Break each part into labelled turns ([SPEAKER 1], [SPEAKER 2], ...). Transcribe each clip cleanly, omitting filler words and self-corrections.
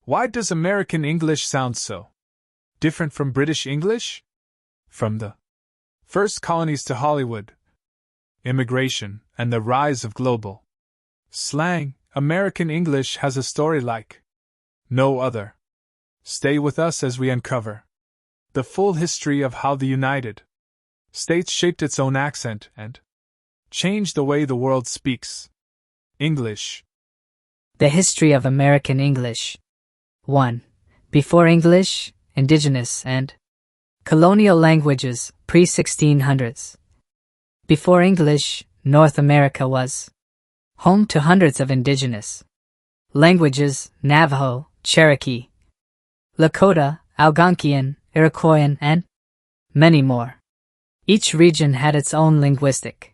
[SPEAKER 1] Why does American English sound so different from British English? From the first colonies to Hollywood, immigration, and the rise of global slang, American English has a story like no other. Stay with us as we uncover the full history of how the United States shaped its own accent and changed the way the world speaks English.
[SPEAKER 2] The history of American English. 1. Before English, indigenous and colonial languages, pre-1600s. Before English, North America was home to hundreds of indigenous languages: Navajo, Cherokee, Lakota, Algonquian, Iroquoian, and many more. Each region had its own linguistic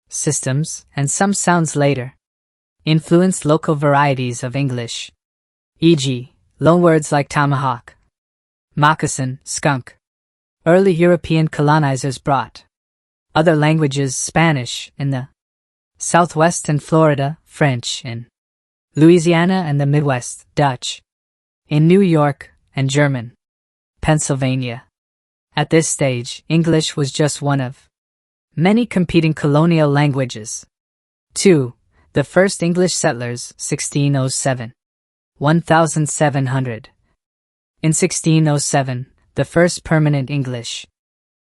[SPEAKER 2] systems, and some sounds later influenced local varieties of English, e.g., loanwords like tomahawk, moccasin, skunk. Early European colonizers brought other languages: Spanish in the Southwest and Florida, French in Louisiana and the Midwest, Dutch in New York, and German, Pennsylvania. At this stage, English was just one of many competing colonial languages. 2. The first English settlers, 1607. 1700. In 1607, the first permanent English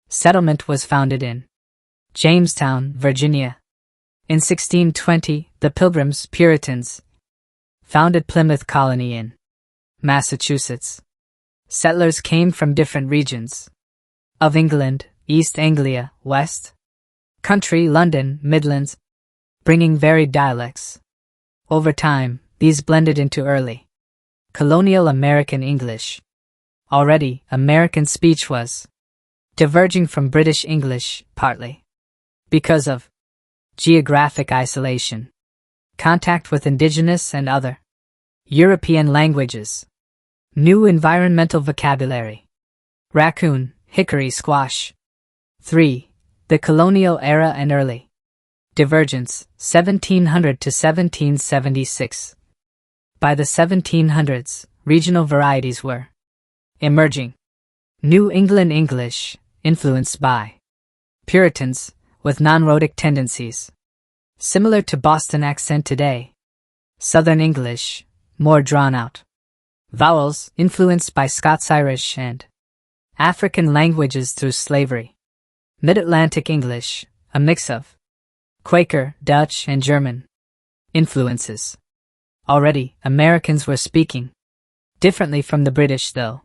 [SPEAKER 2] settlement was founded in Jamestown, Virginia. In 1620, the Pilgrims, Puritans, founded Plymouth Colony in Massachusetts. Settlers came from different regions of England: East Anglia, West Country, London, Midlands, bringing varied dialects. Over time, these blended into early colonial American English. Already, American speech was diverging from British English, partly because of geographic isolation, contact with indigenous and other European languages, new environmental vocabulary, raccoon, hickory, squash. 3. The colonial era and early divergence, 1700 to 1776. By the 1700s, regional varieties were emerging. New England English, influenced by Puritans, with non-rhotic tendencies, similar to Boston accent today. Southern English, more drawn out. Vowels, influenced by Scots-Irish and African languages through slavery. Mid-Atlantic English, a mix of Quaker, Dutch, and German influences. Already, Americans were speaking differently from the British, though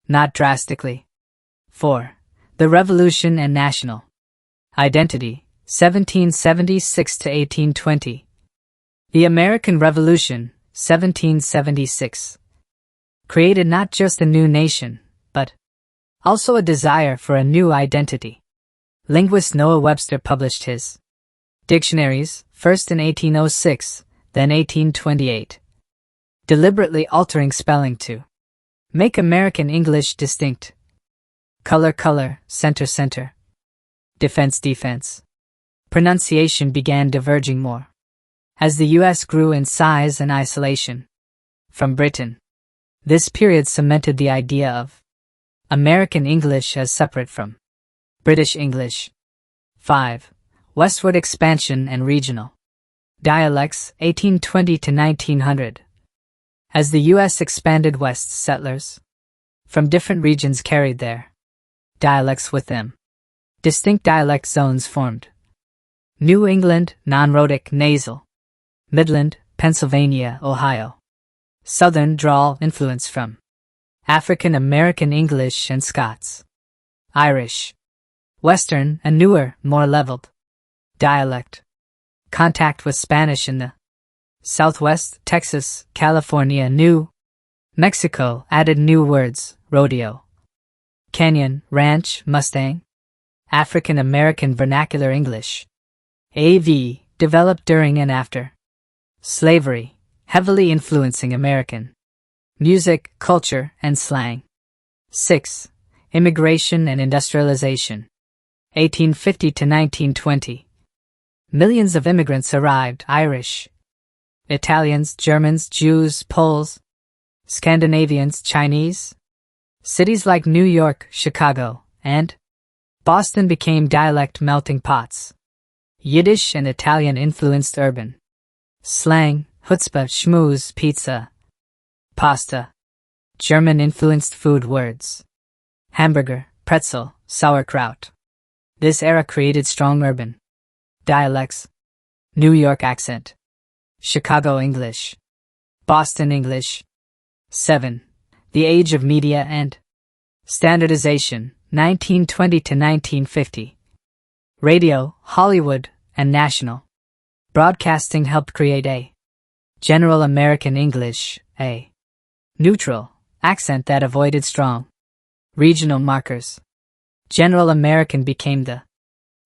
[SPEAKER 2] not drastically. 4. The Revolution and National Identity, 1776 to 1820. The American Revolution, 1776, created not just a new nation, but also a desire for a new identity. Linguist Noah Webster published his dictionaries, first in 1806, then 1828, deliberately altering spelling to make American English distinct. Color, color, center, center. Defense, defense. Pronunciation began diverging more as the U.S. grew in size and isolation from Britain. This period cemented the idea of American English as separate from British English. 5. Westward expansion and regional dialects, 1820 to 1900. As the U.S. expanded west, settlers from different regions carried their dialects with them. Distinct dialect zones formed. New England, non-rhotic, nasal. Midland, Pennsylvania, Ohio. Southern drawl, influence from African American English and Scots. Irish. Western, a newer, more leveled dialect. Contact with Spanish in the Southwest, Texas, California. New Mexico added new words: rodeo, canyon, ranch, Mustang. African American Vernacular English, AV, developed during and after slavery, heavily influencing American music, culture, and slang. 6. Immigration and industrialization, 1850 to 1920. Millions of immigrants arrived: Irish, Italians, Germans, Jews, Poles. Scandinavians, Chinese. Cities like New York, Chicago, and Boston became dialect melting pots. Yiddish and Italian influenced urban slang, chutzpah, schmooze, pizza, pasta. German influenced food words, hamburger, pretzel, sauerkraut. This era created strong urban dialects. New York accent, Chicago English, Boston English. 7. The age of media and standardization, 1920 to 1950. Radio, Hollywood, and national broadcasting helped create a general American English, a neutral accent that avoided strong regional markers. General American became the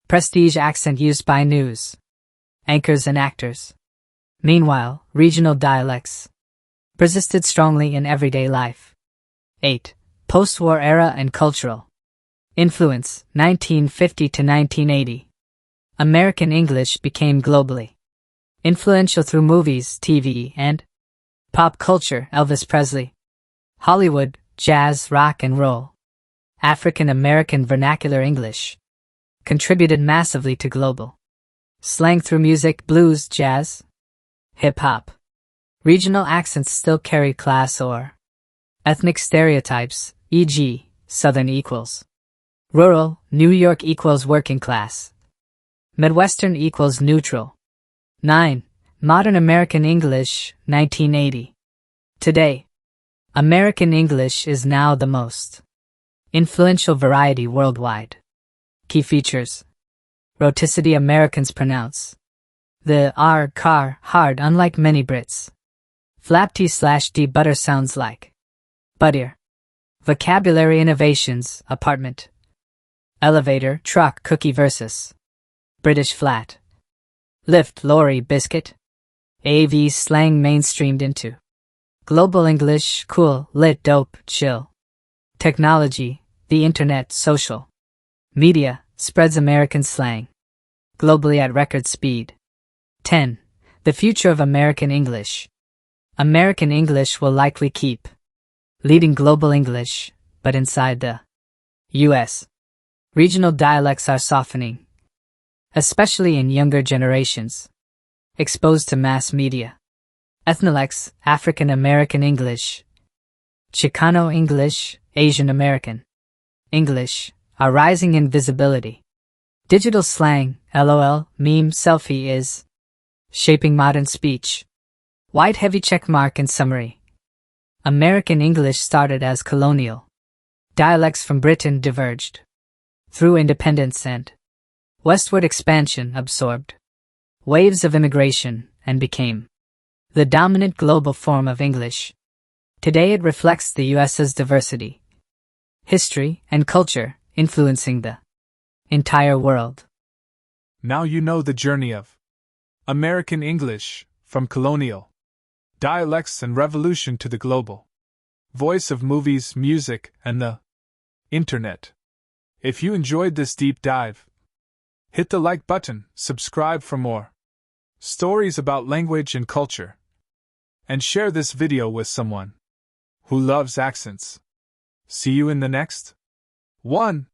[SPEAKER 2] prestige accent used by news anchors and actors. Meanwhile, regional dialects persisted strongly in everyday life. 8. Post-war era and cultural influence, 1950 to 1980. American English became globally influential through movies, TV, and pop culture. Elvis Presley, Hollywood, jazz, rock and roll. African American vernacular English contributed massively to global slang through music, blues, jazz, hip-hop. Regional accents still carry class or ethnic stereotypes, e.g., Southern equals rural, New York equals working class, Midwestern equals neutral. 9. Modern American English, 1980. Today, American English is now the most influential variety worldwide. Key features: rhoticity. Americans pronounce the R, car, hard, unlike many Brits. Flap T/D butter sounds like butter. Vocabulary innovations: apartment, elevator, truck, cookie versus British flat, lift, lorry, biscuit. AV slang mainstreamed into global English: cool, lit, dope, chill. Technology, the internet, social media spreads American slang globally at record speed. 10. The future of American English. American English will likely keep leading global English, but inside the U.S., regional dialects are softening, especially in younger generations exposed to mass media. Ethnolex, African American English, Chicano English, Asian American English are rising in visibility. Digital slang, LOL, meme, selfie is shaping modern speech. White heavy checkmark in summary. American English started as colonial dialects from Britain, diverged through independence and westward expansion, absorbed waves of immigration, and became the dominant global form of English. Today it reflects the U.S.'s diversity, history, and culture, influencing the entire world.
[SPEAKER 1] Now you know the journey of American English, from colonial dialects and revolution to the global voice of movies, music, and the internet. If you enjoyed this deep dive, hit the like button, subscribe for more stories about language and culture, and share this video with someone who loves accents. See you in the next one.